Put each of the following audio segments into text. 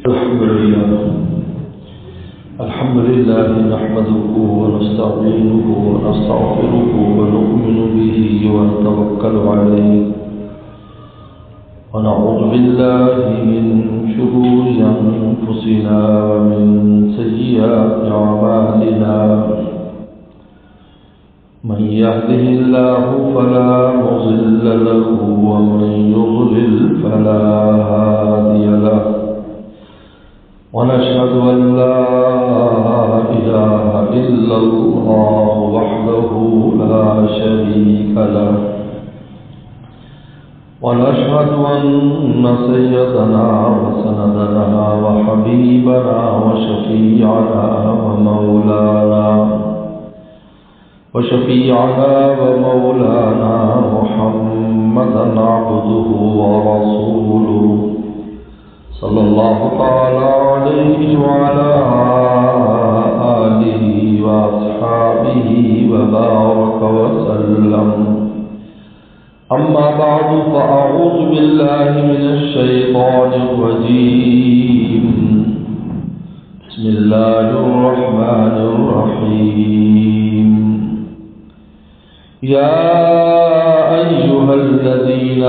الحمد لله نحمده ونستعينه ونستغفره ونؤمن به ونتوكل عليه ونعوذ بالله من شرور أنفسنا ومن سيئات أعمالنا من يهده الله فلا مضل له ومن يضلل فلا هادي له ونشهد أن لا إله إلا الله وحده لا شريك له ونشهد أن سيدنا وسندنا وحبيبنا وشفيعنا ومولانا محمدا عبده ورسوله صلى الله تعالى عليه وعلى آله وأصحابه وبارك وسلم. أما بعد فأعوذ بالله من الشيطان الرجيم. بسم الله الرحمن الرحيم. يا أيها الذين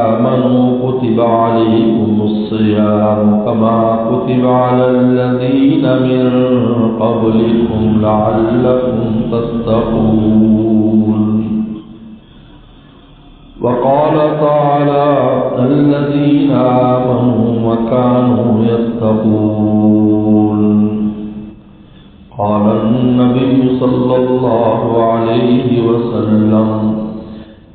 آمنوا كتب عليكم الصيام كما كتب على الذين من قبلكم لعلكم تتقون. وقال تعالى الذين آمنوا وكانوا يتقون. قال النبي صلى الله عليه وسلم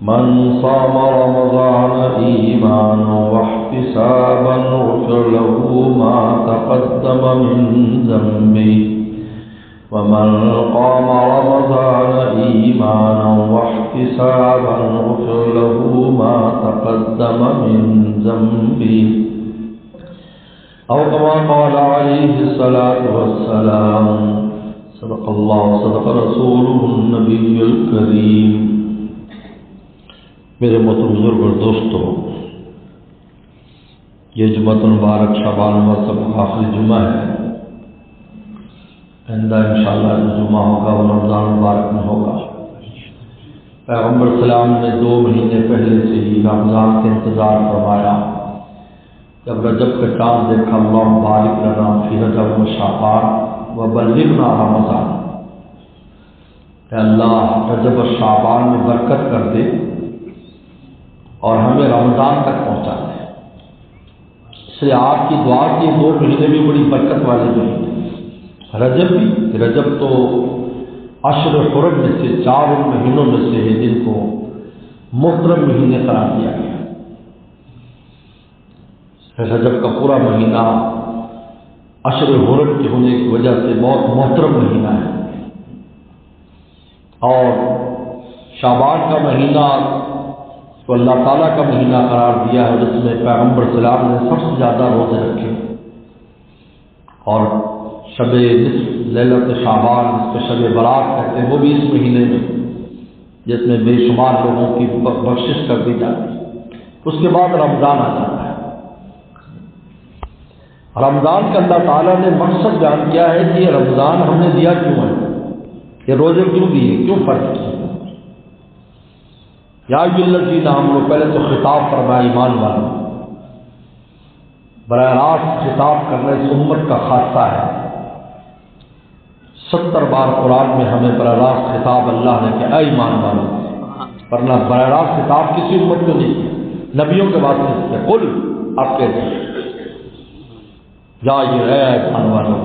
من صام رمضان إيمانا واحتسابا غفر له ما تقدم من ذنبه ومن قام رمضان إيمانا واحتسابا غفر له ما تقدم من ذنبه أو كما قال عليه الصلاة والسلام. صدق الله صدق رسوله النبي الكريم. میرے محترم بزرگ اور دوستو، یہ جمعۃ المبارک شعبان المرتب آخری جمعہ ہے. آئندہ انشاءاللہ جو جمعہ ہوگا وہ رمضان المبارک میں ہوگا. پیغمبر السلام نے 2 مہینے پہلے سے ہی رمضان کے انتظار فرمایا. جب رجب کا چاند دیکھا اللہم بارک لنا فی رجب و شعبان وبلغنا رمضان، کہ اللہ رجب و شعبان میں برکت کر دے اور ہمیں رمضان تک پہنچا دے. اس لیے آپ کی دعا کی 2 مہینے بھی بڑی برکت والے مہینے. رجب بھی، رجب تو عشر حرم میں سے 4 مہینوں میں سے ہے جن کو محترم مہینے قرار دیا گیا. رجب کا پورا مہینہ عشر حرم کے ہونے کی وجہ سے بہت محترم مہینہ ہے. اور شعبان کا مہینہ تو اللہ تعالیٰ کا مہینہ قرار دیا ہے جس میں پیغمبر السلام نے سب سے زیادہ روزے رکھے. اور شب نصف لیلۃ شعبان جس کو شب برات کہتے ہیں وہ بھی اس مہینے میں، جس میں بے شمار لوگوں کی بخشش کر دی جاتی ہے. اس کے بعد رمضان آ جاتا ہے. رمضان کا اللہ تعالیٰ نے مقصد بیان کیا ہے کہ یہ رمضان ہم نے دیا کیوں ہے، یہ روزے کیوں دیے، کیوں فرض کیے. یا الذین آمنوا پہلے تو خطاب فرمایا ایمان والوں، براہ راست خطاب کرنا اس امت کا خاصہ ہے. 70 بار قرآن میں ہمیں براہ راست خطاب اللہ نے کیا اے ایمان والوں، ورنہ براہ راست خطاب کسی امت کو نہیں کیا، نبیوں کے بعد نہیں کیا. قل آپ کہتے ہیں یا ایمان والوں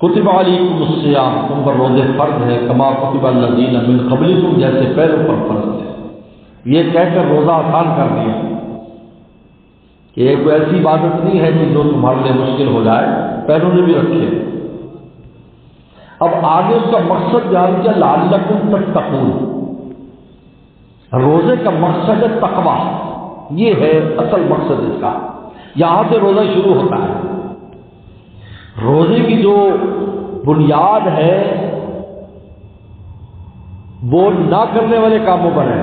کتب علیکم الصیام، تم پر روزے فرض ہے، کما کتب الذین من قبلکم جیسے پہلوں پر فرض ہے. یہ کہہ کر روزہ آسان کر دیا کہ ایک ایسی عبادت نہیں ہے کہ جو تمہارے لیے مشکل ہو جائے، پہلوں نے بھی رکھے. اب آگے اس کا مقصد جان کیا لعلکم تتقون. روزے کا مقصد ہے تقویٰ، یہ ہے اصل مقصد اس کا. یہاں سے روزہ شروع ہوتا ہے. روزے کی جو بنیاد ہے وہ نہ کرنے والے کاموں پر ہے.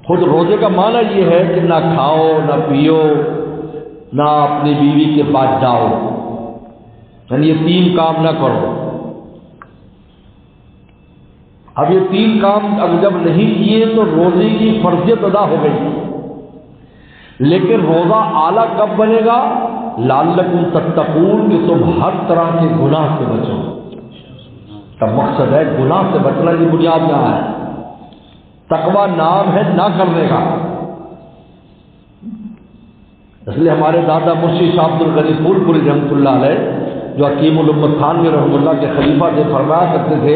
خود روزے کا معنی یہ ہے کہ نہ کھاؤ نہ پیو نہ اپنی بیوی کے پاس جاؤ، یعنی یہ 3 کام نہ کرو۔ اب یہ 3 کام اب جب نہیں کیے تو روزے کی فرضیت ادا ہو گئی، لیکن روزہ اعلیٰ کب بنے گا؟ لعلکم تتقون، کہ تم ہر طرح کے گناہ سے بچو۔ کا مقصد ہے گناہ سے بچنا، یہ بنیاد یہاں ہے۔ تقویٰ نام ہے نہ کرنے کا۔ اس لیے ہمارے دادا مرشد شاہ عبد الغنی پھول پوری رحمۃ اللہ علیہ، جو حکیم الامت تھانوی رحمۃ اللہ کے خلیفہ سے فرمایا کرتے تھے،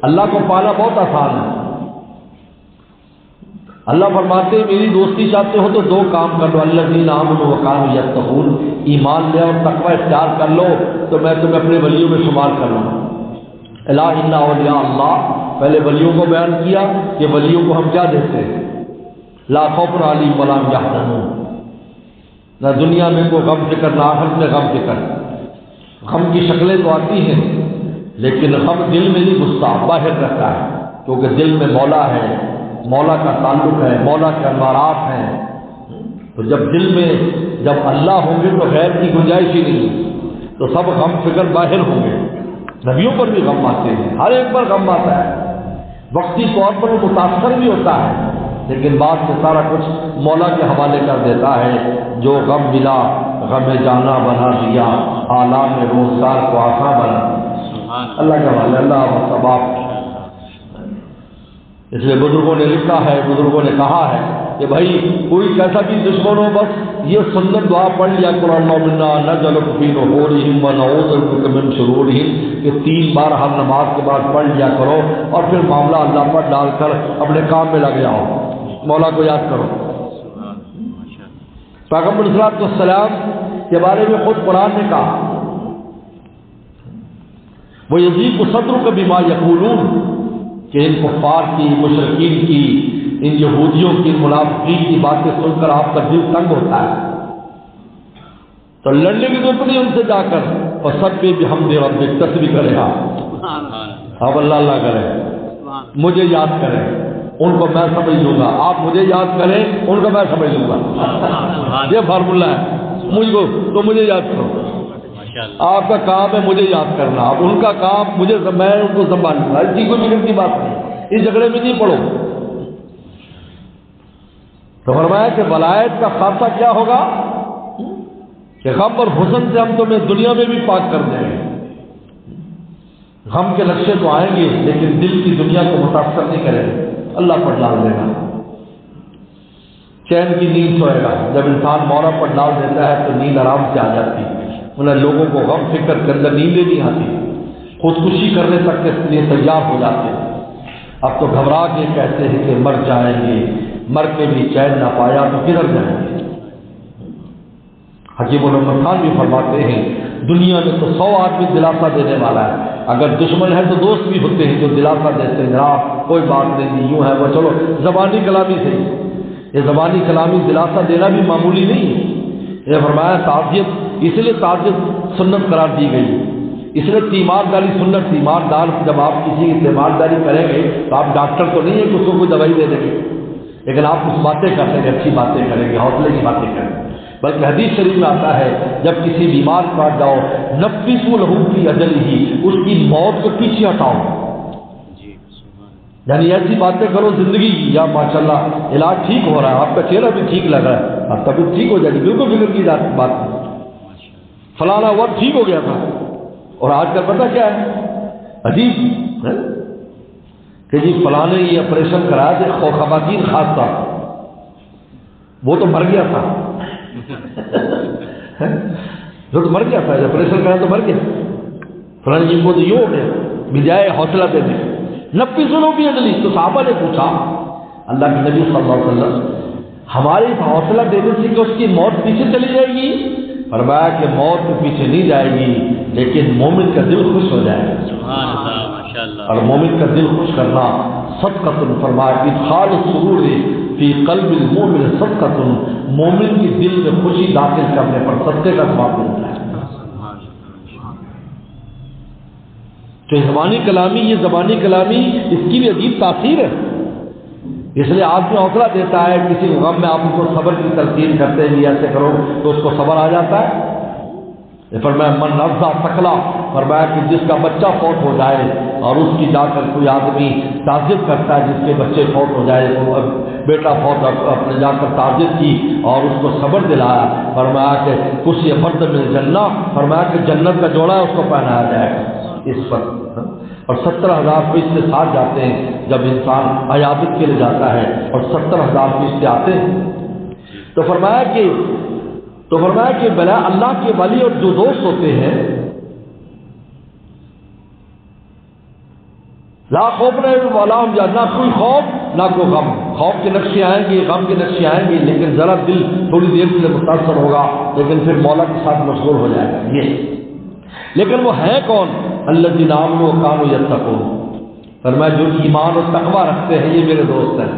اللہ کو پانا بہت آسان ہے۔ اللہ فرماتے ہیں میری دوستی چاہتے ہو تو 2 کام کر لو، الذین آمنوا وکانوا یتقون، ایمان لے اور تقوی اختیار کر لو تو میں تمہیں اپنے ولیوں میں شمار کر لوں گا۔ الا ان اولیاء اللہ، پہلے ولیوں کو بیان کیا کہ ولیوں کو ہم کیا دیتے ہیں؟ لا خوف علیہم ولا هم یحزنون، نہ دنیا میں کوئی غم فکر نہ آخرت میں غم فکر۔ غم کی شکلیں تو آتی ہیں لیکن غم دل میں نہیں گھستا، باہر رہتا ہے، کیونکہ دل میں مولا ہے، مولا کا تعلق ہے، مولا کے انوارات ہیں۔ تو جب دل میں جب اللہ ہوں گے تو غیر کی گنجائش ہی نہیں، تو سب غم فکر باہر ہوں گے۔ نبیوں پر بھی غم آتے ہیں، ہر ایک پر غم آتا ہے، وقتی طور پر وہ متاثر بھی ہوتا ہے، لیکن بعد سے سارا کچھ مولا کے حوالے کر دیتا ہے۔ جو غم ملا غم جانا بنا دیا، آلام روزگار کو آسان بنا دیا۔ اللہ کے حوالے، اللہ ثواب۔ اس لیے بزرگوں نے لکھا ہے، بزرگوں نے کہا ہے کہ بھائی کوئی کیسا بھی دشمن ہو، بس یہ سنت دعا پڑھ لیا کرو، اللہم انا نجعلک فی نحورہم ونعوذ بک من شرورہم، یہ 3 بار ہر نماز کے بعد پڑھ لیا کرو، اور پھر معاملہ اللہ پر ڈال کر اپنے کام میں لگ جاؤ، مولا کو یاد کرو۔ پیغمبر صلی اللہ علیہ وسلم کے بارے میں خود قرآن نے کہا، وَيَضِيقُ صَدْرُكَ بِمَا يَقُولُونَ، کہ ان کفار کی، مشرکین کی، ان یہودیوں کی، منافقین کی باتیں سن کر آپ کا دل تنگ ہوتا ہے، تو لڑنے کی ضرورت نہیں ان سے جا کر، فَسَبِّحْ بِحَمْدِ رَبِّكَ، تسبیح کرے آپ اللہ اللہ کریں، مجھے یاد کریں، ان کو میں سمجھ لوں گا، آپ مجھے یاد کریں، ان کو میں سمجھ لوں گا۔ یہ فارمولہ ہے، مجھ کو تو مجھے یاد کرو، آپ کا کام ہے مجھے یاد کرنا، اب ان کا کام مجھے، میں ان کو سنبھالوں گا، اس کی کوئی فکر کی بات نہیں، اس جھگڑے میں نہیں پڑو۔ تو فرمایا کہ ولایت کا خاصہ کیا ہوگا کہ غم اور حزن سے ہم تمہیں دنیا میں بھی پاک کر دیں گے۔ غم کے نقشے تو آئیں گے لیکن دل کی دنیا کو متاثر نہیں کریں گے، اللہ پر ڈال دے گا، چین کی نیند سوئے گا۔ جب انسان مولا پر ڈال دیتا ہے تو نیند آرام سے آ جاتی ہے، انہیں لوگوں کو غم فکر کے اندر نیندیں نہیں آتی، خودکشی کرنے تک کے لیے تیار ہو جاتے ہیں۔ اب تو گھبرا کے کہتے ہیں کہ مر جائیں گے، مر کے بھی چین نہ پایا تو کدھر جائیں گے۔ حکیم الامت خان بھی فرماتے ہیں دنیا میں تو 100 آدمی دلاسا دینے والا ہے، اگر دشمن ہے تو دوست بھی ہوتے ہیں جو دلاسا دیتے ہیں، کوئی بات نہیں، یوں ہے وہ، چلو زبانی کلامی سے، یہ زبانی کلامی دلاسا دینا بھی معمولی نہیں ہے۔ یہ فرمایا تعزیت، اس لیے تعزیت سنت قرار دی گئی، اس لیے تیمارداری سنت۔ تیماردار جب آپ کسی کی تیمارداری کریں گے تو آپ ڈاکٹر تو نہیں ہے کہ اس کو کوئی دوائی دے دیں گے، لیکن آپ کچھ باتیں کریں گے، اچھی باتیں کریں گے، حوصلے کی باتیں کریں گے۔ بلکہ حدیث شریف میں آتا ہے جب کسی بیمار کے پاس جاؤ، نفسوا لہ فی اجلہ، اس کی موت کو پیچھے ہٹاؤ، یعنی ایسی باتیں کرو زندگی کی، یا ماشاءاللہ علاج ٹھیک ہو رہا ہے، آپ کا چہرہ بھی ٹھیک لگ رہا ہے، اب طبیعت ٹھیک ہو جائے گی، بالکل فکر کی بات نہیں، فلانا وقت ٹھیک ہو گیا تھا، اور آج کل پتہ کیا ہے عجیب ہے کہ جی فلانے یہ آپریشن کرایا تھا، خواتین خاص طور وہ تو مر گیا تھا، جو تو مر گیا تھا، آپریشن کرایا تو مر گیا، فلانے جن کو تو یہ ہو گیا، بجائے حوصلہ دینے نفی سنو بھی اجلی۔ تو صحابہ نے پوچھا اللہ کے نبی صلی اللہ علیہ وسلم ہماری حوصلہ دینے سے کہ اس کی موت پیچھے چلی جائے گی؟ فرمایا کہ موت کے پیچھے نہیں جائے گی لیکن مومن کا دل خوش ہو جائے گا، سبحان اللہ، ماشاءاللہ، اور مومن کا دل خوش کرنا صدقۃ، فرمایا ادخال السرور فی قلب المؤمن صدقۃ، مومن کے دل میں خوشی داخل کرنے پر صدقے کا ثواب ملتا ہے۔ تو زبانی کلامی، یہ زبانی کلامی اس کی بھی عجیب تاثیر ہے اس لیے آدمی حوصلہ دیتا ہے، کسی غم میں آپ کو صبر کی تلقین کرتے ہیں ایسے کرو تو اس کو صبر آ جاتا ہے۔ فرمایا من نفذ ثقلا، فرمایا کہ جس کا بچہ فوت ہو جائے اور اس کی جا کر کوئی آدمی تعزیت کرتا ہے، جس کے بچے فوت ہو جائے، بیٹا فوت اپنے جا کر تعزیت کی اور اس کو صبر دلایا، فرمایا کہ کچھ یہ فرد میں جنہ، فرمایا کہ جنت کا جوڑا ہے اس کو پہنایا جائے گا اس پر۔ اور 70,000 فرشتے ساتھ جاتے ہیں جب انسان عیادت کے لیے جاتا ہے، اور 70,000 فرشتے آتے ہیں۔ تو فرمایا کہ بلا اللہ کے ولی اور جو دوست ہوتے ہیں لا خوف ولا هم يحزنون، نہ کوئی خوف نہ کوئی غم۔ خوف کے نقشے آئیں گے، غم کے نقشے آئیں گے، لیکن ذرا دل تھوڑی دیر کے لیے متاثر ہوگا، لیکن پھر مولا کے ساتھ مشغول ہو جائے گا یہ۔ لیکن وہ ہیں کون؟ الذین آمنوا وکانوا یتقون، فرمایا جو ایمان اور تقوی رکھتے ہیں یہ میرے دوست ہیں۔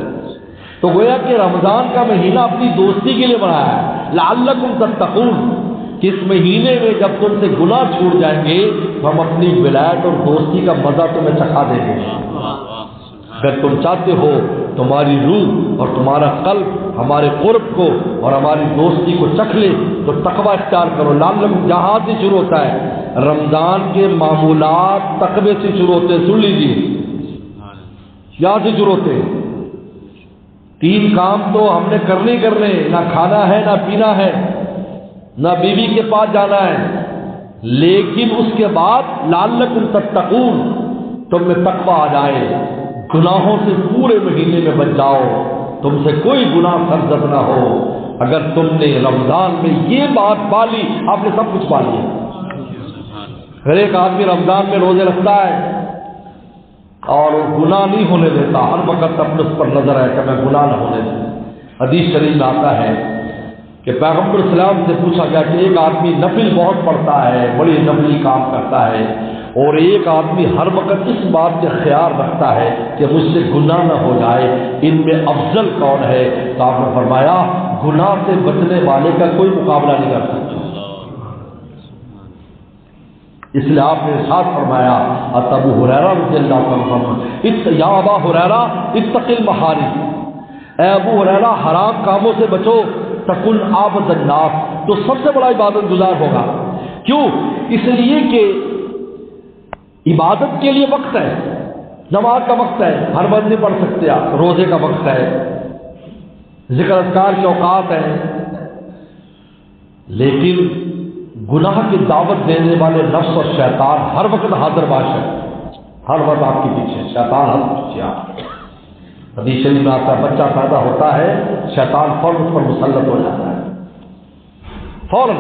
تو گویا کہ رمضان کا مہینہ اپنی دوستی کے لیے بنایا ہے، لعلکم تتقون، کہ اس مہینے میں جب تم سے گناہ چھوٹ جائیں گے تو ہم اپنی ولایت اور دوستی کا مزہ تمہیں چکھا دیں گے۔ اگر تم چاہتے ہو تمہاری روح اور تمہارا قلب ہمارے قرب کو اور ہماری دوستی کو چکھ لے تو تقوی اختیار کرو۔ لعلکم جہاں سے شروع ہوتا ہے، رمضان کے معمولات تقوی سے شروع ہوتے ہیں، سن لیجیے، یہاں سے شروع ہوتے ہیں۔ 3 کام تو ہم نے کرنے، نہ کھانا ہے نہ پینا ہے نہ بیوی کے پاس جانا ہے، لیکن اس کے بعد لعلکم تتقون، تم میں تقویٰ آ جائے، گناہوں سے پورے مہینے میں بچ جاؤ، تم سے کوئی گناہ سرزد نہ ہو۔ اگر تم نے رمضان میں یہ بات پالی، آپ نے سب کچھ پا لیا۔ ہر ایک آدمی رمضان میں روزے رکھتا ہے اور گناہ نہیں ہونے دیتا، ہر وقت اپنے اس پر نظر ہے کہ میں گناہ نہ ہونے دوں۔ حدیث شریف میں آتا ہے کہ پیغمبر اسلام سے پوچھا گیا کہ ایک آدمی نفل بہت پڑھتا ہے، بڑی نفلی کام کرتا ہے، اور ایک آدمی ہر وقت اس بات کا خیال رکھتا ہے کہ مجھ سے گناہ نہ ہو جائے، ان میں افضل کون ہے؟ تو آپ نے فرمایا گناہ سے بچنے والے کا کوئی مقابلہ نہیں کر سکتا۔ اس لیے آپ نے ارشاد فرمایا، ابو ہریرہ رضی اللہ عنہ، یا ابا ہریرہ اتق المحارم، اے ابو ہریرہ حرام کاموں سے بچو، تکن عابد الناس، تو سب سے بڑا عبادت گزار ہوگا۔ کیوں؟ اس لیے کہ عبادت کے لیے وقت ہے، نماز کا وقت ہے، ہر وقت نہیں پڑھ سکتے آپ، روزے کا وقت ہے، ذکر اذکار کے اوقات ہیں، لیکن گناہ کی دعوت دینے والے نفس اور شیطان ہر وقت حاضر باش ہے، ہر وقت آپ کے پیچھے شیطان ہر پیچھے آپ۔ حدیث شریف میں آتا ہے بچہ پیدا ہوتا ہے شیطان فوراً اس پر مسلط ہو جاتا ہے، فوراً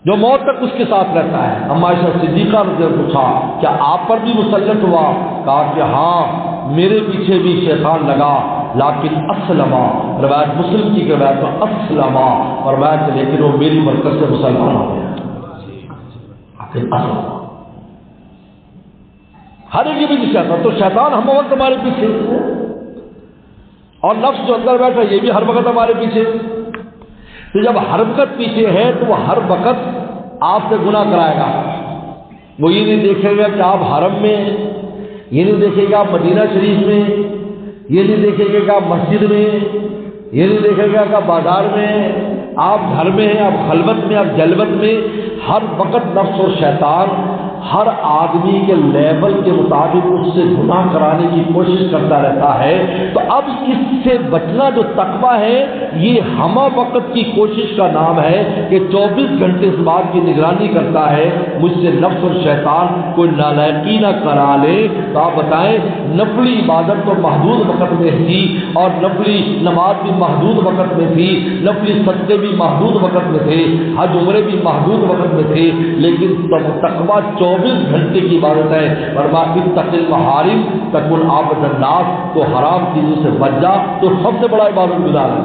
جو موت تک اس کے ساتھ رہتا ہے۔ اما عائشہ صدیقہ نے پوچھا کیا آپ پر بھی مسلط ہوا؟ کہا کہ ہاں میرے پیچھے بھی شیطان لگا، لیکن اسلما، روایت مسلم کی روایت میں اسلما، اور روایت لیکن وہ میری برکت سے مسلمان ہو گیا، لیکن اسلما۔ ہر ایک کے پیچھے شیطان، تو شیطان ہم وقت ہمارے پیچھے، اور نفس جو اندر بیٹھا یہ بھی ہر وقت ہمارے پیچھے۔ تو جب ہر وقت پیچھے ہے تو وہ ہر وقت آپ سے گناہ کرائے گا۔ وہ یہ نہیں دیکھے گا کہ آپ حرم میں، یہ نہیں دیکھے گا آپ مدینہ شریف میں، یہ نہیں دیکھے گا کہ آپ مسجد میں، یہ نہیں دیکھے گا کہ آپ بازار میں، آپ گھر میں ہیں، آپ خلوت میں، آپ جلوت میں، ہر وقت نفس اور شیطان ہر آدمی کے لیول کے مطابق اس سے گناہ کرانے کی کوشش کرتا رہتا ہے۔ تو اب اس سے بچنا جو تقویٰ ہے یہ ہمہ وقت کی کوشش کا نام ہے کہ 24 گھنٹے اس بات کی نگرانی کرتا ہے مجھ سے نفس اور شیطان کوئی نالائقی نہ کرا لے۔ تو آپ بتائیں نفلی عبادت تو محدود وقت میں تھی، اور نفلی نماز بھی محدود وقت میں تھی، نفلی صدقے بھی محدود وقت میں تھے، حج عمرے بھی محدود وقت میں تھے، لیکن تقویٰ 24 گھنٹے کی عبادت ہے۔ فرمایا اتق المحارم تکن عابد الناس، تو حرام چیزوں سے بچ جا تو سب سے بڑا عبادت گزار ہے۔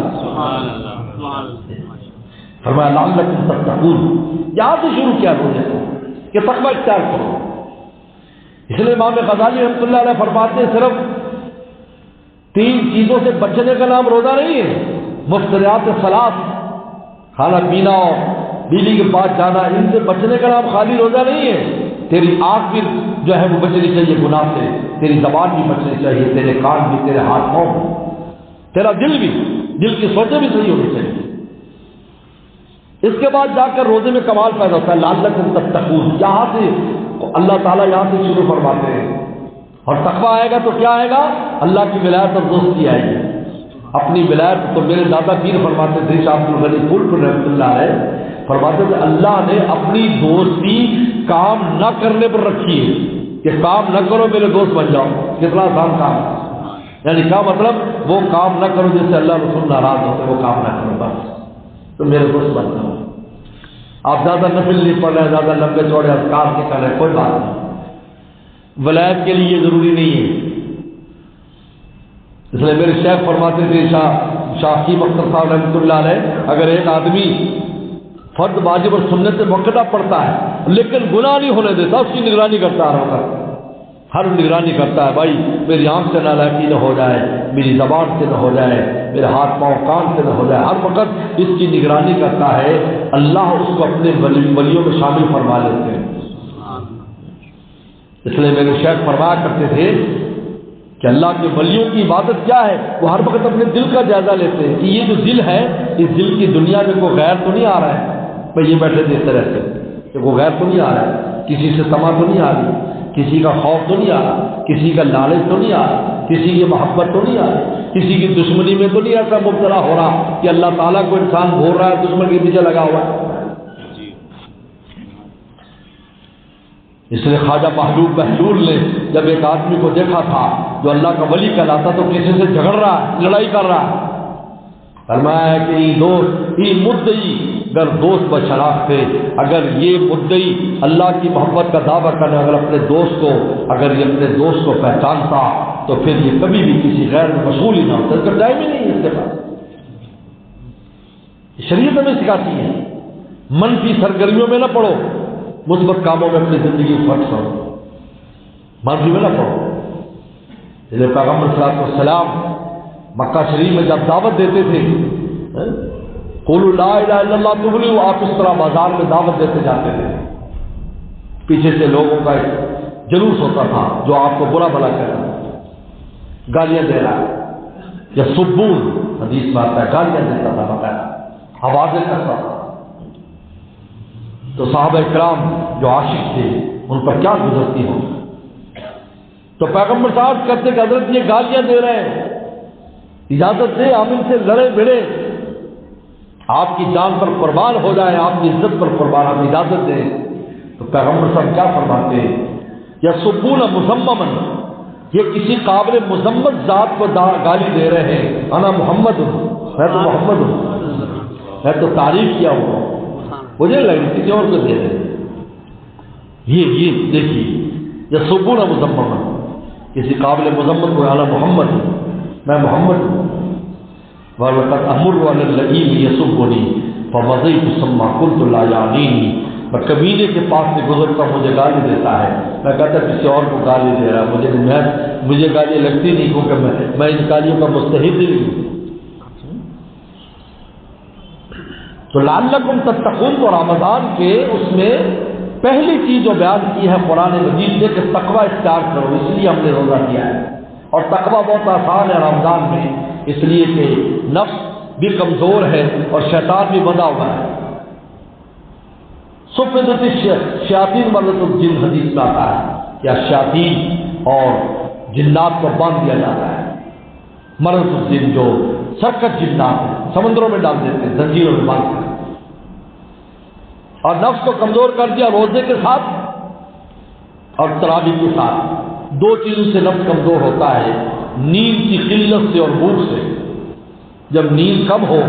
فرمایا لعلکم تتقون، یہاں سے شروع کیا روزے کو کہ تقویٰ اختیار کرو۔ اس لیے امام غزالی رحمۃ اللہ علیہ فرماتے ہیں صرف 3 چیزوں سے بچنے کا نام روزہ نہیں ہے، مفتریات ثلاث، کھانا پینا اور بیوی کے پاس جانا، ان سے بچنے کا نام خالی روزہ نہیں ہے۔ تیری آنکھ بھی جو ہے وہ بچنی چاہیے گناہ سے، تیری زبان بھی بچنی چاہیے، تیرے کان بھی، تیرے ہاتھ پاؤں بھی، تیرا دل بھی، دل کی سوچیں بھی صحیح ہونی چاہیے۔ اس کے بعد جا کر روزے میں کمال پیدا ہوتا ہے، لعلکم تتقون، یہاں سے اللہ تعالیٰ یہاں سے شروع فرماتے ہیں۔ اور تقویٰ آئے گا تو کیا آئے گا؟ اللہ کی ولایت اور دوستی آئے گی۔ اپنی ولایت تو میرے دادا پیر فرماتے تھے، شاہ عبد الغنی پھول پور رحمۃ اللہ علیہ فرماتے تھے، اللہ نے اپنی دوستی کام نہ کرنے پر رکھی ہے کہ کام نہ کرو میرے دوست بن جاؤ۔ کتنا آسان کام، یعنی کیا مطلب؟ وہ کام نہ کرو جس سے اللہ رسول ناراض ہوتے، وہ کام نہ کرو بس تو میرے دوست بن جاؤ۔ آپ زیادہ نفل نہیں پڑھ رہے، زیادہ لمبے چوڑے اذکار نہیں کر رہے، کوئی بات نہیں، ولایت کے لیے یہ ضروری نہیں ہے۔ اس لیے میرے شیخ فرماتے تھے، شاہ حکیم اختر صاحب رحمۃ اللہ علیہ، اگر ایک آدمی فرض واجب اور سنت مؤکدہ پڑھتا ہے لیکن گناہ نہیں ہونے دیتا، اس کی نگرانی کرتا رہا، ہر نگرانی کرتا ہے، بھائی میری آنکھ سے نالائقی نہ ہو جائے، میری زبان سے نہ ہو جائے، میرے ہاتھ پاؤں کان سے نہ ہو جائے، ہر وقت اس کی نگرانی کرتا ہے، اللہ اس کو اپنے ولیوں میں شامل فرما لیتے ہیں۔ اس لیے میرے شیخ فرمایا کرتے تھے کہ اللہ کے ولیوں کی عبادت کیا ہے؟ وہ ہر وقت اپنے دل کا جائزہ لیتے ہیں کہ یہ جو دل ہے، اس دل کی دنیا میں کوئی غیر تو نہیں آ رہا ہے، بھائی یہ بیٹھے دیکھتے رہتے کہ کوئی غیر تو نہیں آ رہا ہے، کسی سے طمع تو نہیں آ رہی، کسی کا خوف تو نہیں آ رہا، کسی کا لالچ تو نہیں آ رہا، کسی کی محبت تو نہیں آ رہی، کسی کی دشمنی میں تو نہیں ایسا مبتلا ہو رہا کہ اللہ تعالیٰ کو انسان بھول رہا ہے، دشمن کے پیچھے لگا ہوا ہے۔ اس لیے خواجہ محبوب بہلول نے جب ایک آدمی کو دیکھا تھا جو اللہ کا ولی کہلاتا تو کسی سے جھگڑ رہا ہے، لڑائی کر رہا ہے، فرمایا ہے کہ یہ مدعی اگر دوست بشناختے، اگر یہ مدعی اللہ کی محبت کا دعویٰ کرنے اگر اپنے دوست کو پہچانتا تو پھر یہ کبھی بھی کسی غیر میں مشغول ہی نہ ہوتا، اس کا ٹائم ہی نہیں ہے اس کے پاس۔ شریعت ہمیں سکھاتی ہے منفی سرگرمیوں میں نہ پڑو، مثبت کاموں میں اپنی زندگی خرچ کرو، منفی میں نہ پڑو۔ اس لیے پیغمبر صلی اللہ علیہ وسلم مکہ شریف میں جب دعوت دیتے تھے، قولوا لا الہ الا اللہ تفلحوا، آپ اس طرح بازار میں دعوت دیتے جاتے تھے، پیچھے سے لوگوں کا ایک جلوس ہوتا تھا جو آپ کو برا بھلا کہتا تھا، گالیاں دے رہا ہے، یا سبون حدیث میں آتا ہے، گالیاں دیتا تھا، بقایا آوازیں کرتا تھا۔ تو صحابہ کرام جو عاشق تھے ان پر کیا گزرتی ہو؟ تو پیغمبر صاحب کہتے کہ حضرت یہ گالیاں دے رہے ہیں، اجازت دے ہم ان سے لڑے بھڑے، آپ کی جان پر قربان ہو جائے، آپ کی عزت پر قربان، آپ اجازت دیں۔ تو پیغمبر صاحب کیا فرماتے ہیں؟ یا سبون مذمما، یہ کسی قابل مذمت ذات کو گالی دے رہے ہیں، انا محمد ہوں، میں تو محمد ہوں، میں تو تعریف کیا ہوں، مجھے لگ رہی کسی اور کو دے رہے ہیں۔ یہ دیکھیے، یا سبون مذمما، کسی قابل مذمت کو انا محمد ہوں، میں محمد ہوں، وَلَقَدْ أَمُرُّ عَلَى الَّذِينَ يَسُبُّونِي فَوَضَعْتُ ثُمَّ قُلْتُ لَا يَعْنِينِي، میں کمینے کے پاس سے گزرتا مجھے گالی دیتا ہے، میں کہتا کسی اور کو گالی دے رہا ہے، مجھے گالی لگتی نہیں کیونکہ میں ان گالیوں کا مستحق نہیں ہوں۔ تو لعلکم تتقون، تو رمضان کے اس میں پہلی چیز جو بیان کی ہے قرآن مجید نے کہ تقوی اختیار کرو، اس لیے ہم نے روزہ کیا ہے، اور تقوی بہت آسان ہے رمضان میں، اس لیے کہ نفس بھی کمزور ہے اور شیطان بھی بندھا ہوا ہے۔ صفدت الشیاطین مرض الجن، حدیث میں آتا ہے کہ شیاطین اور جنات کو باندھ دیا جاتا ہے، مرض الجن جو سرکش جنات ہیں سمندروں میں ڈال دیتے ہیں، زنجیروں میں باندھ کر، اور نفس کو کمزور کر دیا روزے کے ساتھ اور تراویح کے ساتھ۔ دو چیزوں سے نفس کمزور ہوتا ہے، نیند کی قلت سے اور بھوک سے۔ جب نیند کم ہو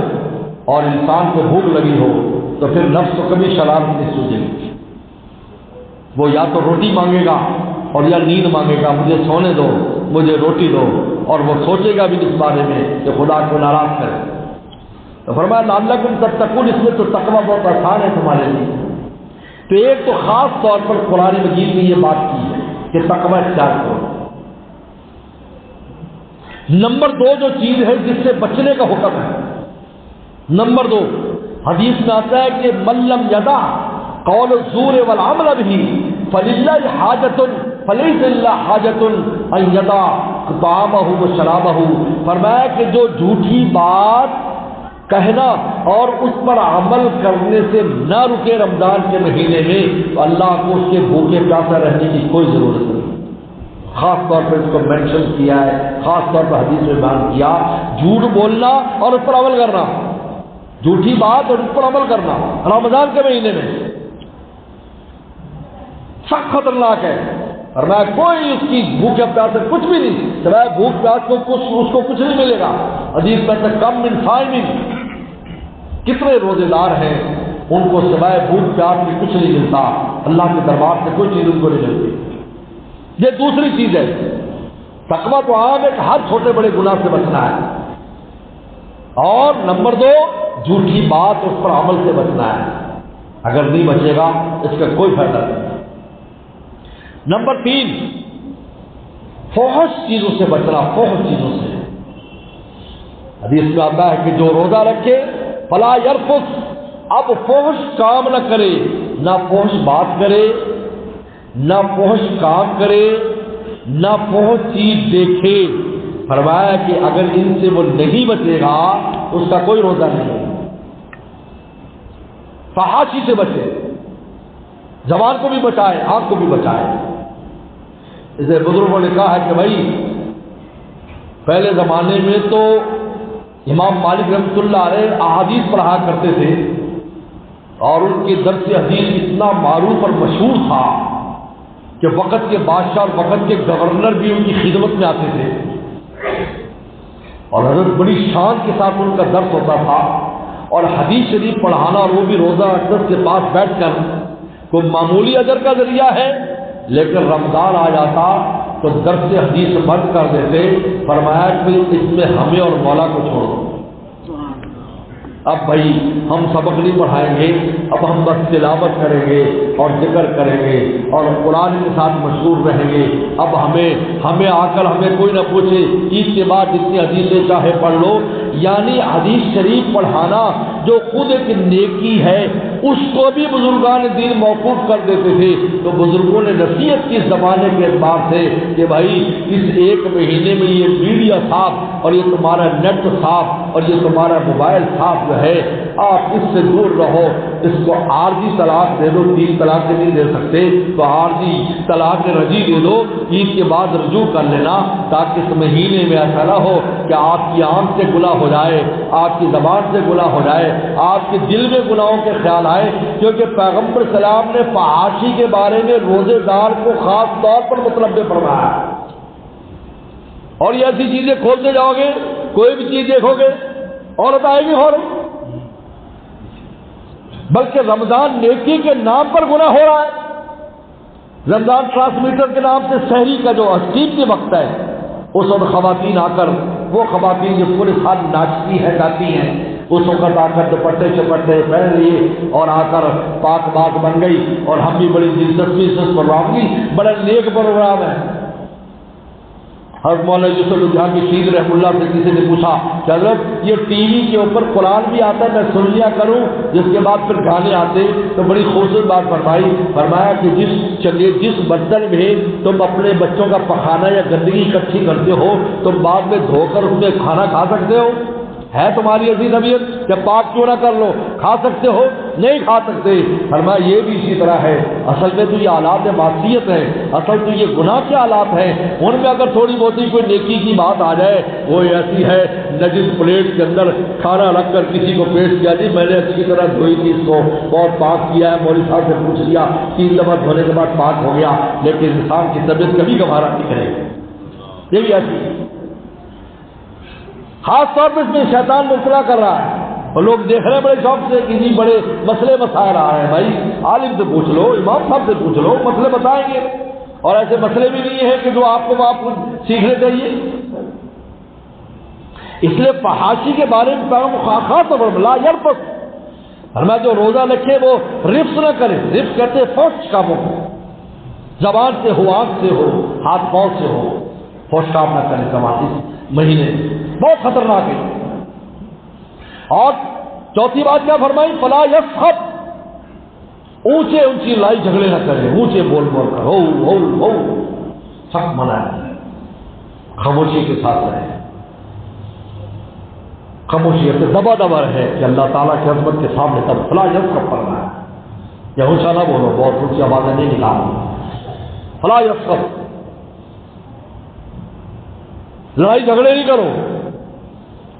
اور انسان کو بھوک لگی ہو تو پھر نفس کو کبھی شرارت نہیں سوجے گی، وہ یا تو روٹی مانگے گا اور یا نیند مانگے گا، مجھے سونے دو، مجھے روٹی دو، اور وہ سوچے گا بھی اس بارے میں کہ خدا کو ناراض کرے۔ تو فرمایا لعلکم تتقون، اس میں تو تقویٰ بہت آسان ہے تمہارے لیے۔ تو ایک تو خاص طور پر قرآن مجید میں یہ بات کی ہے کہ تقویٰ اختیار کرو۔ نمبر دو جو چیز ہے جس سے بچنے کا حکم ہے، نمبر دو حدیث میں آتا ہے کہ من لم یدع قول الزور والعمل به فللہ حاجۃ فلیس اللہ حاجۃ ان یدع طعامہ و شرابہ، فرمایا کہ جو جھوٹی بات کہنا اور اس پر عمل کرنے سے نہ رکے رمضان کے مہینے میں، تو اللہ کو اس کے بھوکے پیاسے رہنے کی کوئی ضرورت نہیں۔ خاص طور پر اس کو مینشن کیا ہے، خاص طور پر حدیث میں بیان کیا، جھوٹ بولنا اور اس پر عمل کرنا، جھوٹی بات اور اس پر عمل کرنا رمضان کے مہینے میں سخت خطرناک ہے۔ اور میں کوئی اس کی بھوک یا پیاس سے کچھ بھی نہیں، سوائے بھوک پیاس کو اس کو کچھ نہیں ملے گا۔ حدیث میں سے کم من صائم، کتنے روزے دار ہیں ان کو سوائے بھوک پیاس کی کچھ نہیں ملتا، اللہ کے دربار سے کوئی چیز ان کو نہیں ملتی۔ یہ دوسری چیز ہے۔ تقویٰ تو عام ہے کہ ہر چھوٹے بڑے گناہ سے بچنا ہے، اور نمبر 2 جھوٹی بات اس پر عمل سے بچنا ہے۔ اگر نہیں بچے گا اس کا کوئی فائدہ نہیں۔ نمبر 3 فحش چیزوں سے بچنا، فحش چیزوں سے۔ حدیث میں آتا ہے کہ جو روزہ رکھے فلا یرفث، اب فحش کام نہ کرے، نہ فحش بات کرے، نہ فحش کام کرے، نہ فحش چیز دیکھے۔ فرمایا کہ اگر ان سے وہ نہیں بچے گا اس کا کوئی روزہ نہیں۔ فحاشی سے بچے، زبان کو بھی بچائے، آنکھ کو بھی بچائے۔ اسے بزرگوں نے کہا ہے کہ بھائی پہلے زمانے میں تو امام مالک رحمۃ اللہ علیہ احادیث پڑھا کرتے تھے، اور ان کے درس حدیث اتنا معروف اور مشہور تھا کہ وقت کے بادشاہ اور وقت کے گورنر بھی ان کی خدمت میں آتے تھے، اور حضرت بڑی شان کے ساتھ ان کا درس ہوتا تھا۔ اور حدیث شریف پڑھانا، اور وہ بھی روزہ اقدس کے پاس بیٹھ کر، کوئی معمولی اجر کا ذریعہ ہے، لیکن رمضان آ جاتا تو درس حدیث بند کر دیتے۔ فرمایا کہ اس میں ہمیں اور مولا کو چھوڑ دو، اب بھائی ہم سبق نہیں پڑھائیں گے، اب ہم بس تلاوت کریں گے اور ذکر کریں گے اور قرآن کے ساتھ مشغول رہیں گے۔ اب ہمیں آ کر ہمیں کوئی نہ پوچھے، عید کے بعد جتنی حدیثیں چاہے پڑھ لو۔ یعنی حدیث شریف پڑھانا جو خود ایک نیکی ہے، اس کو بھی بزرگان دین موقوف کر دیتے تھے۔ تو بزرگوں نے نصیحت کی زمانے کے اعتبار سے کہ بھائی اس ایک مہینے میں یہ میڈیا صاف اور یہ تمہارا نیٹ صاف اور یہ تمہارا موبائل صاف جو ہے، آپ اس سے دور رہو۔ اس کو عارضی طلاق دے دو، 3 طلاق نہیں دے سکتے تو عارضی طلاق رجی دے دو، عید کے بعد رجوع کر لینا، تاکہ اس مہینے میں ایسا نہ ہو کہ آپ کی آنکھ سے گناہ ہو جائے، آپ کی زبان سے گناہ ہو جائے، آپ کے دل میں گناہوں کے خیال آئے۔ کیونکہ پیغمبر سلام نے فحاشی کے بارے میں روزے دار کو خاص طور پر متنبہ فرمایا، اور یہ ایسی چیزیں کھولتے جاؤ گے، کوئی بھی چیز دیکھو گے عورت آئے گی فوراً۔ بلکہ رمضان نیکی کے نام پر گناہ ہو رہا ہے۔ رمضان ٹرانسمیٹر کے نام سے سحری کا جو عجیب کے وقت ہے، اس وقت خواتین آ کر، وہ خواتین جو پورے سال ناچتی ہیں گاتی ہیں، اس وقت آ کر دوپٹے چپٹے پہن لیے اور آ کر پاک بات بن گئی، اور ہم بھی بڑی دلچسپی سے اس پروگرام کی، بڑا نیک پروگرام ہے۔ حضرت مولانا یوسف لدھیانوی شہید رحمہ اللہ سے کسی نے پوچھا کہ حضرت یہ ٹی وی کے اوپر قرآن بھی آتا ہے، میں سن لیا کروں، جس کے بعد پھر گانے آتے، تو بڑی خوبصورت بات فرمایا کہ جس برتن میں تم اپنے بچوں کا پخانہ یا گندگی اکٹھی کرتے ہو، تم بعد میں دھو کر اس میں کھانا کھا سکتے ہو؟ ہے تمہاری ایسی طبیعت کہ پاک کیوں نہ کر لو، کھا سکتے ہو؟ نہیں کھا سکتے۔ فرمایا یہ بھی اسی طرح ہے، اصل میں تو یہ آلات معصیت ہے، اصل تو یہ گناہ کے آلات ہیں، ان میں اگر تھوڑی بہت کوئی نیکی کی بات آ جائے، وہ ایسی ہے نجس پلیٹ کے اندر کھانا رکھ کر کسی کو پیش کیا، جی میں نے اچھی طرح دھوئی تھی، اس کو بہت پاک کیا ہے، مولوی صاحب سے پوچھ لیا، 3 دفعہ دھونے کے بعد پاک ہو گیا، لیکن انسان کی طبیعت کبھی گوارا نہیں کرے گی۔ یہ بھی ایسی خاص طور پر اس میں شیطان مبتلا کر رہا ہے، اور لوگ دیکھ رہے ہیں بڑے شوق سے کہ جی بڑے مسئلے مسائل آ رہے ہیں۔ بھائی عالم سے پوچھ لو، امام صاحب سے پوچھ لو، مسئلے بتائیں گے، اور ایسے مسئلے بھی نہیں ہیں کہ جو آپ کو سیکھنے چاہیے۔ اس لیے فحاشی کے بارے میں خاص طور پر لا یرفث، فرمایا جو روزہ رکھے وہ رفث نہ کرے۔ رفث کہتے ہیں فحش کاموں کو، زبان سے ہو، آنکھ سے ہو، ہاتھ پاؤں سے ہو، فحش کام نہ کرے زبان اس مہینے، بہت خطرناک ہے۔ اور چوتھی بات کیا فرمائی؟ فلا یسخط، اونچے اونچی لڑائی جھگڑے نہ کرے، اونچے بول کر ہو ہو ہو، سخت منع ہے، خاموشی کے ساتھ رہے، خاموشی سے دبا دبا رہے کہ اللہ تعالیٰ کی عظمت کے سامنے تب فلا یسخب پڑھنا ہے، یا اونچا نہ بولو، بہت اونچی آوازیں نہیں نکالنا، فلا یسخب، لڑائی جھگڑے نہیں کرو،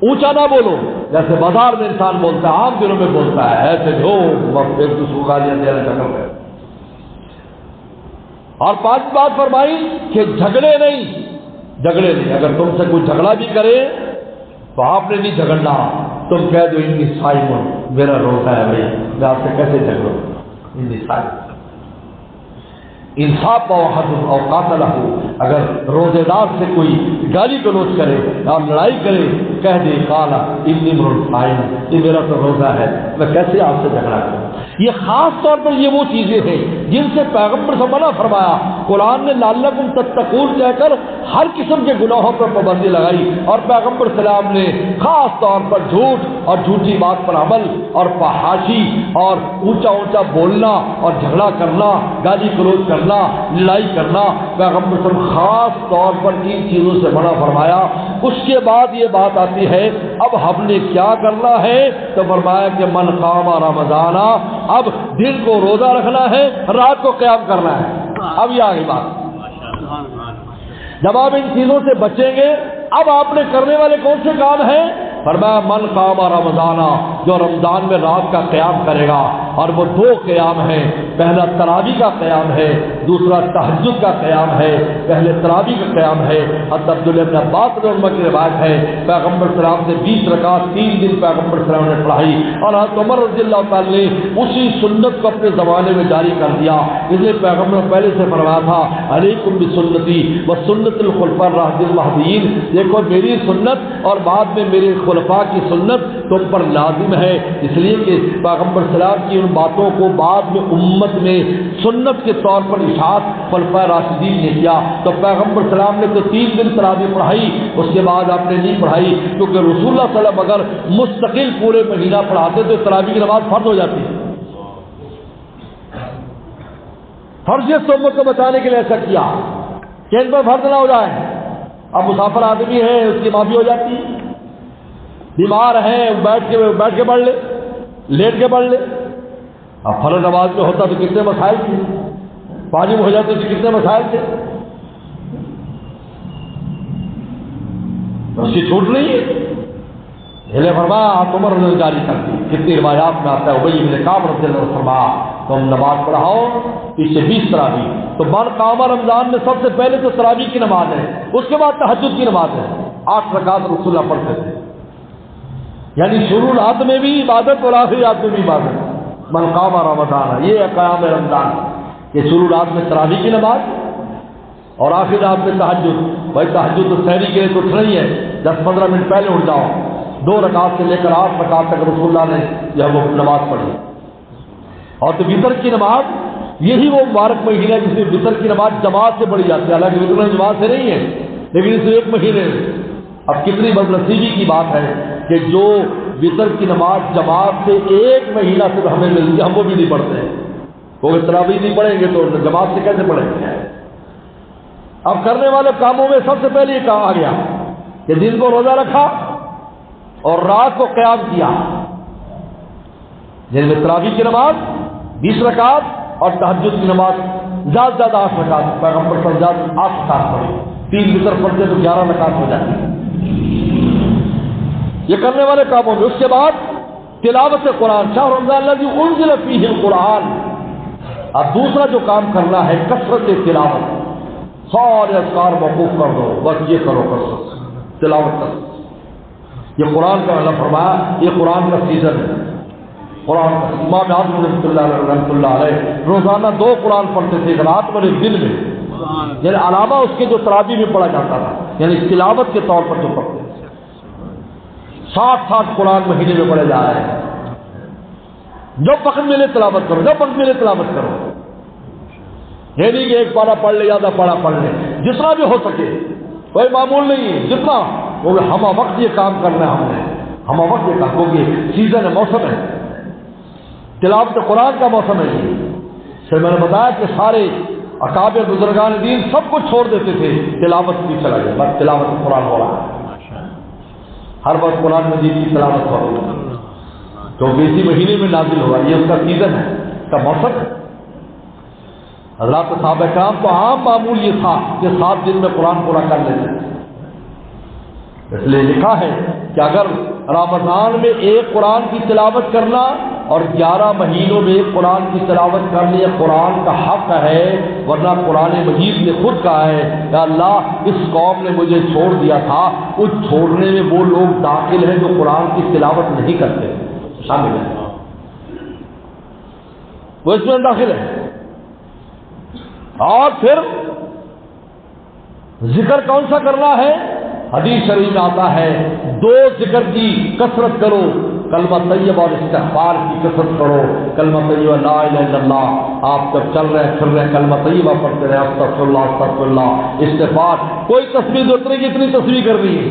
اونچا نہ بولو جیسے بازار میں انسان بولتا ہے، عام دنوں میں بولتا ہے، ایسے جو ایک دوسرے کو گالیاں دے رہے جھگڑ رہے۔ اور پانچ بات فرمائی کہ جھگڑے نہیں، اگر تم سے کوئی جھگڑا بھی کرے تو آپ نے نہیں جھگڑنا، تم کہہ دو انی صائم، میرا روزہ ہے بھائی، میں آپ سے کیسے جھگڑوں، انی صائم۔ انصاف و حد اور قاتلہ، اگر روزے دار سے کوئی گالی گلوچ کرے اور لڑائی کرے، کہہ دے قالا انی امرؤ صائم، یہ میرا تو روزہ ہے، میں کیسے آپ سے جھگڑا کروں۔ یہ خاص طور پر یہ وہ چیزیں ہیں جن سے پیغمبر سے منع فرمایا۔ قرآن نے لعلکم تتقون کہہ کر ہر قسم کے گناہوں پر پابندی لگائی، اور پیغمبر سلام نے خاص طور پر جھوٹ اور جھوٹی بات پر عمل اور فحاشی اور اونچا بولنا اور جھگڑا کرنا، گالی گلوچ کرنا، لڑائی کرنا، پیغمبر صلی اللہ علیہ وسلم خاص طور پر ان چیزوں سے منع فرمایا۔ اس کے بعد یہ بات آتی ہے اب ہم نے کیا کرنا ہے، تو فرمایا کہ من قام رمضان، اب دن کو روزہ رکھنا ہے، رات کو قیام کرنا ہے۔ اب یہ آگئی بات، جب آپ ان چیزوں سے بچیں گے، اب آپ نے کرنے والے کون سے کام ہیں؟ فرمایا من قام رمضان، جو رمضان میں رات کا قیام کرے گا، اور وہ دو قیام ہیں، پہلا تراویح کا قیام ہے، دوسرا تہجد کا قیام ہے۔ پہلے تراویح کا قیام ہے، حضرت عبداللہ بن عباس رضی اللہ عنہ کی روایت ہے، پیغمبر صلی اللہ علیہ وسلم سے 20 رکعت 3 دن پیغمبر صلی اللہ علیہ وسلم نے پڑھائی، اور حضرت عمر رضی اللہ تعالی نے اسی سنت کو اپنے زمانے میں جاری کر دیا، اس لیے پیغمبر نے پہلے سے فرمایا تھا علیکم بسنتی وسنت الخلفاء الراشدین المہدیین، دیکھو میری سنت اور بعد میں میرے خلفاء کی سنت تم پر لازم ہے، اس لیے کہ پیغمبر صلی اللہ علیہ وسلم کی ان باتوں کو بعد میں امت میں سنت کے طور پر اشاعت خلفاء راشدین نے کیا۔ تو پیغمبر صلی اللہ علیہ وسلم نے تو 3 دن تراویح پڑھائی، اس کے بعد آپ نے نہیں پڑھائی، کیونکہ رسول اللہ صلی اللہ علیہ وسلم اگر مستقل پورے مہینہ پڑھاتے تو تراویح کی نماز فرض ہو جاتی ہے۔ فرضیت سے امت کو بچانے کے لیے ایسا کیا کہ ان پر فرض نہ ہو جائے۔ اب مسافر آدمی ہے، اس کی معافی ہو جاتی ہے، بیمار ہے بیٹھ کے پڑھ لے، لیٹ کے پڑھ لے۔ اب فرض نماز میں ہوتا تو کتنے مسائل تھے، واجب ہو جاتے تو کتنے مسائل تھے، اس کی چھوٹ نہیں ہے۔ ہلے فرمایا عمر نے جاری کر دی، کتنی روایات میں آتا ہے ابی بن کعب رضی اللہ عنہ فرمایا تم نماز پڑھاؤ پیچھے 20 تراویح، تو من قام رمضان میں سب سے پہلے تو تراویح کی نماز ہے، اس کے بعد تہجد کی نماز ہے، 8 رکعت رسول اللہ پڑھتے تھے، یعنی شروع رات میں بھی عبادت اور آخری رات میں بھی عبادت۔ من قام رمضان، یہ ہے قیام رمضان، کہ شروع رات میں تراویح کی نماز اور آخری رات میں تہجد۔ بھائی تہجد تو سحری کے لیے تو اٹھ رہی ہے، 10-15 منٹ پہلے اٹھ جاؤ، 2 رکعت سے لے کر 8 رکعت تک رسول اللہ نے جو ہے وہ نماز پڑھی۔ اور تو وطر کی نماز، یہی وہ مبارک مہینہ ہے جس میں وطر کی نماز جماعت سے پڑھی جاتی ہے، حالانکہ وطر جماعت سے نہیں ہے، لیکن اس 1 مہینے میں اب کتنی بدنصیبی کی بات ہے کہ جو وطر کی نماز جماعت سے 1 مہینہ سے ہمیں ملتی ہے، ہم وہ بھی نہیں پڑھتے ہیں، وہ تراویح نہیں پڑھیں گے تو جماعت سے کیسے پڑھیں گے؟ اب کرنے والے کاموں میں سب سے پہلے یہ کام آ گیا کہ دن کو روزہ رکھا اور رات کو قیام کیا، جن میں تراویح کی نماز 20 رکعت اور تہجد کی نماز زیادہ سے زیادہ 8 رکعت، پیغمبر صلی اللہ علیہ وسلم 8 رکعت پڑھی، 3 وتر پڑھتے تو 11 رکعت ہو جاتی۔ یہ کرنے والے کاموں میں، اس کے بعد تلاوت قرآن، شہر رمضان الذی انزل فیہ القرآن۔ اب دوسرا جو کام کرنا ہے کثرت تلاوت، سارے اذکار موقوف کر دو، بس یہ کرو کثرت تلاوت کرو۔ یہ قرآن کا اللہ فرمایا یہ قرآن کا سیزن ہے، قرآن کا امام اعظم رحمۃ اللہ علیہ روزانہ 2 قرآن پڑھتے تھے، ایک رات اور ایک دن میں، یعنی علاوہ اس کے جو تراویح میں پڑھا جاتا تھا، یعنی تلاوت کے طور پر جو پڑھتے تھے۔ 60 قرآن مہینے میں پڑھے جا رہے ہیں، جب وقت ملے تلاوت کرو، جب وقت ملے تلاوت کرو، یہ نہیں کہ ایک پارا پڑھ لے زیادہ پارا پڑھ لے، جتنا بھی ہو سکے، کوئی معمول نہیں ہے، جتنا وہ ہم وقت یہ کام کرنا ہے، ہم نے ہم وقت یہ کام، کیونکہ سیزن ہے، موسم ہے، تلاوت قرآن کا موسم ہے۔ پھر میں نے بتایا کہ سارے اکابر بزرگان دین سب کو چھوڑ دیتے تھے، تلاوت کی چلا گیا، بس تلاوت قرآن ہو رہا ہے، ہر وقت قرآن مجید کی تلاوت ہو رہی ہے، کیونکہ اسی مہینے میں نازل ہوا، یہ اس کا سیزن ہے، اس کا موسم ہے۔ حضرات صحابہ کرام تو عام معمول یہ تھا کہ 7 دن میں قرآن پورا کر لیتے تھے، اس لیے لکھا ہے کہ اگر رمضان میں ایک قرآن کی تلاوت کرنا اور 11 مہینوں میں ایک قرآن کی تلاوت کرنے یہ قرآن کا حق ہے، ورنہ قرآن مجید نے خود کہا ہے کہ اللہ اس قوم نے مجھے چھوڑ دیا تھا، اس چھوڑنے میں وہ لوگ داخل ہیں جو قرآن کی تلاوت نہیں کرتے، شامل ہیں، وہ اس میں داخل ہے۔ اور پھر ذکر کون سا کرنا ہے؟ حدیث شریف میں آتا ہے 2 ذکر کی کثرت کرو، کلمہ طیبہ اور استغفار کی کثرت کرو۔ کلمہ طیبہ لا الہ الا اللہ، آپ جب چل رہے پھر رہے کلمہ طیبہ پڑھتے رہے، استغفر اللہ استغفر اللہ، استغفار۔ کوئی تصویر اتنے کی اتنی تصویر کرنی ہے،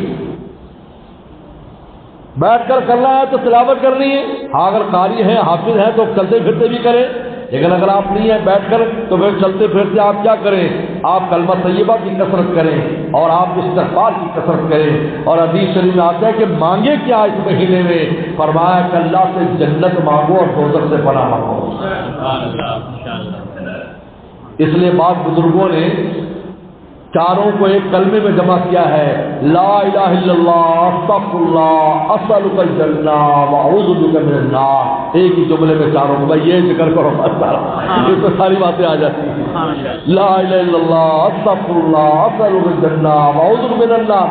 بیٹھ کر کرنا ہے تو تلاوت کرنی ہے، ہاں اگر قاری ہیں حافظ ہیں تو چلتے پھرتے بھی کریں، لیکن اگر آپ نہیں ہیں بیٹھ کر تو پھر چلتے پھرتے آپ کیا کریں؟ آپ کلمہ طیبہ کی کثرت کریں اور آپ استغفار کی کثرت کریں۔ اور حدیث شریف میں آتا ہے کہ مانگے کیا اس مہینے میں؟ فرمایا کہ اللہ سے جنت مانگو اور دوزخ سے پناہ مانگو۔ اس لیے بعض بزرگوں نے چاروں کو ایک کلمے میں جمع کیا ہے، لا الہ الا اللہ، استغفر اللہ، اسألک الجنہ واعوذ بک من النار۔ ایک ہی جملے میں چاروں کو، بھائی یہ ذکر کرو، اس میں ساری باتیں آ جاتی ہیں، لا الہ الا اللہ، استغفر اللہ، اسألک الجنہ واعوذ بک من النار،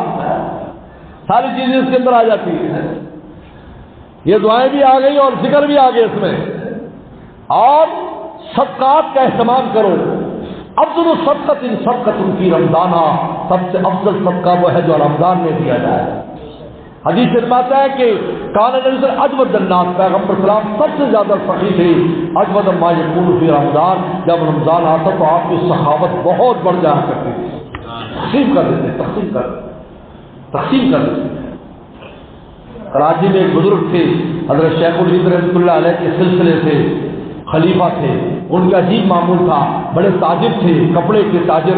ساری چیزیں اس کے اندر آ جاتی ہیں۔ یہ دعائیں بھی آ گئی اور ذکر بھی آ گئے اس میں۔ اور صدقات کا اہتمام کرو، افضل صدقۃ صدقۃ فی رمضان، سب سے افضل صدقہ وہ ہے جو رمضان میں دیا جائے۔ حدیث میں آتا ہے کہ کان نبی اجود الناس، پیغمبر سلام سب سے زیادہ سخی تھے، اجود ما یکون فی رمضان، جب رمضان آتا تو آپ کی سخاوت بہت بڑھ جایا کرتی تھی، تقسیم کر دیتے۔ کراچی میں ایک بزرگ تھے حضرت شیخ الہند رحمۃ اللہ علیہ کے سلسلے سے خلیفہ تھے، ان کا عجیب معمول تھا، بڑے تاجر تھے، کپڑے کے تاجر،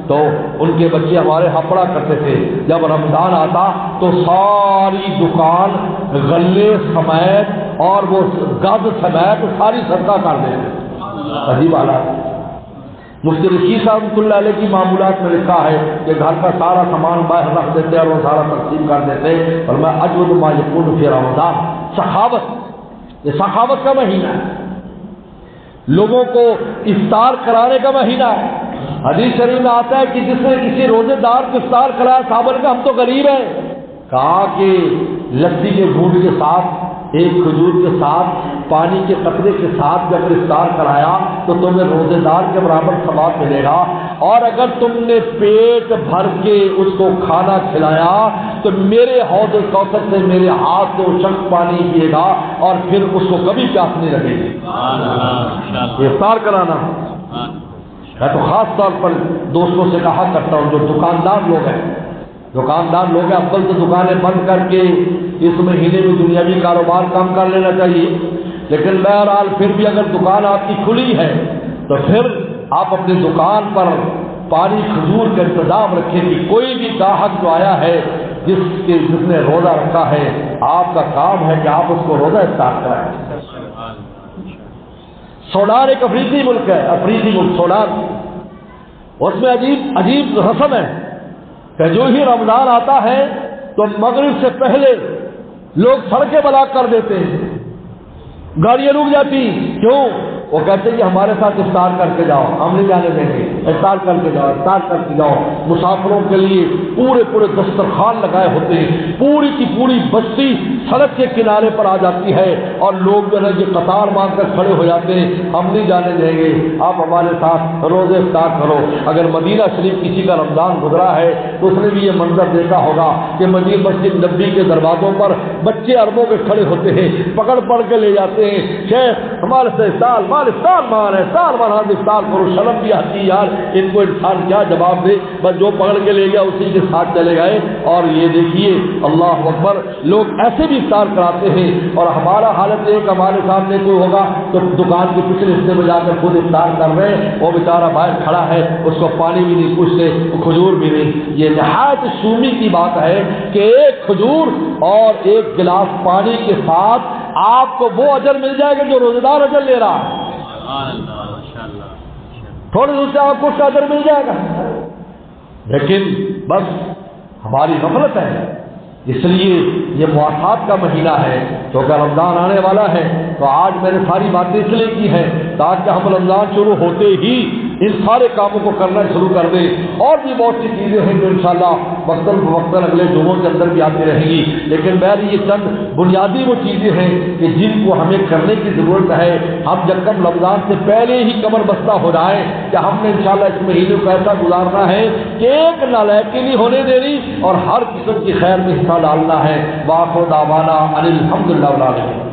تو ان کے بچے ہمارے یہاں پڑا کرتے تھے، جب رمضان آتا تو ساری دکان غلے سمیت اور وہ گز سمیت ساری صدقہ کر دیتے، عجیب حالات۔ مفتی رشید صاحب رحمۃ اللہ علیہ کی معمولات میں لکھا ہے کہ گھر کا سارا سامان باہر رکھ دیتے اور وہ سارا تقسیم کر دیتے، اور میں اجود ما یکون فی رمضان، سخاوت، یہ سخاوت کا مہینہ ہے، لوگوں کو افطار کرانے کا مہینہ ہے۔ حدیث شریف میں آتا ہے کہ جس نے کسی روزے دار کو افطار کرایا، صحابہ نے کہا ہم تو غریب ہیں، کہا کہ لسی کے گھونٹ کے ساتھ، ایک کھجور کے ساتھ، پانی کے قطرے کے ساتھ جب افطار کرایا تو تمہیں روزے دار کے برابر ثواب ملے گا، اور اگر تم نے پیٹ بھر کے اس کو کھانا کھلایا تو میرے حوض کوثر سے میرے ہاتھ سے وہ شخص پانی پیے گا اور پھر اس کو کبھی پیاس نہیں لگے گی۔ افطار کرانا، میں تو خاص طور پر دوستوں سے کہا کرتا ہوں جو دکاندار لوگ ہیں، اول تو دکانیں بند کر کے اس مہینے میں دنیاوی کاروبار کام کر لینا چاہیے، لیکن بہرحال پھر بھی اگر دکان آپ کی کھلی ہے تو پھر آپ اپنی دکان پر پانی کھجور کا انتظام رکھیں کہ کوئی بھی گاہک جو آیا ہے جس نے روزہ رکھا ہے، آپ کا کام ہے کہ آپ اس کو روزہ افطار کرائیں۔ سوڈان ایک افریقی ملک ہے، افریقی ملک سوڈان، اس میں عجیب رسم ہے کہ جو ہی رمضان آتا ہے تو مغرب سے پہلے لوگ سڑکیں بلاک کر دیتے ہیں، گاڑیاں رک جاتی، کیوں؟ وہ کہتے ہیں کہ ہمارے ساتھ افطار کر کے جاؤ، ہم نہیں جانے دیں گے، افطار کر کے جاؤ۔ مسافروں کے لیے پورے دسترخوان لگائے ہوتے ہیں، پوری کی پوری بستی سڑک کے کنارے پر آ جاتی ہے اور لوگ جو ہے یہ قطار باندھ کر کھڑے ہو جاتے ہیں، ہم نہیں جانے دیں گے، آپ ہمارے ساتھ روزے افطار کرو۔ اگر مدینہ شریف کسی کا رمضان گزرا ہے تو اس نے بھی یہ منظر دیکھا ہوگا کہ مدینہ مسجد نبوی کے دروازوں پر بچے اربوں کے کھڑے ہوتے ہیں، پکڑ کے لے جاتے ہیں، شیخ ہمارے سے افطار مال افطار مار ہے، سال مار افطار کرو، شرم بھی آتی یار، ان کو انسان کیا جواب دے، بس جو پکڑ کے لے گیا اسی کے ساتھ چلے گئے۔ اور یہ دیکھیے اللہ اکبر، لوگ ایسے بھی افطار کراتے ہیں، اور ہمارا حالت ہے کہ ہمارے سامنے کوئی ہوگا تو دکان کے پچھلے حصے میں جا کر خود افطار کر رہے ہیں، وہ بیچارہ باہر کھڑا ہے، اس کو پانی بھی نہیں پوچھتے، کھجور بھی نہیں۔ یہ نہایت شومی کی بات ہے کہ ایک کھجور اور ایک گلاس پانی کے ساتھ آپ کو وہ اجر مل جائے گا جو روزہ دار اجر لے رہا ہے، تھوڑے دور سے آپ کو اس کا اجر مل جائے گا۔ لیکن بس ہماری غفلت ہے، اس لیے یہ مواسات کا مہینہ ہے، کیونکہ رمضان آنے والا ہے، تو آج میں نے ساری باتیں اس لیے کی ہیں تاکہ ہم رمضان شروع ہوتے ہی ان سارے کاموں کو کرنا شروع کر دیں۔ اور بھی بہت سی چیزیں ہیں جو انشاءاللہ وقتاً فوقتاً اگلے جمعوں کے اندر بھی آتی رہیں گی، لیکن میری یہ چند بنیادی وہ چیزیں ہیں کہ جن کو ہمیں کرنے کی ضرورت ہے۔ ہم جب کم رمضان سے پہلے ہی کمر بستہ ہو جائیں کہ ہم نے انشاءاللہ اس مہینے کو ایسا گزارنا ہے کہ ایک نالائقی نہیں ہونے دینی اور ہر قسم کی خیر میں حصہ ڈالنا ہے۔ وآخر دعوانا ان الحمدللہ رب العالمین۔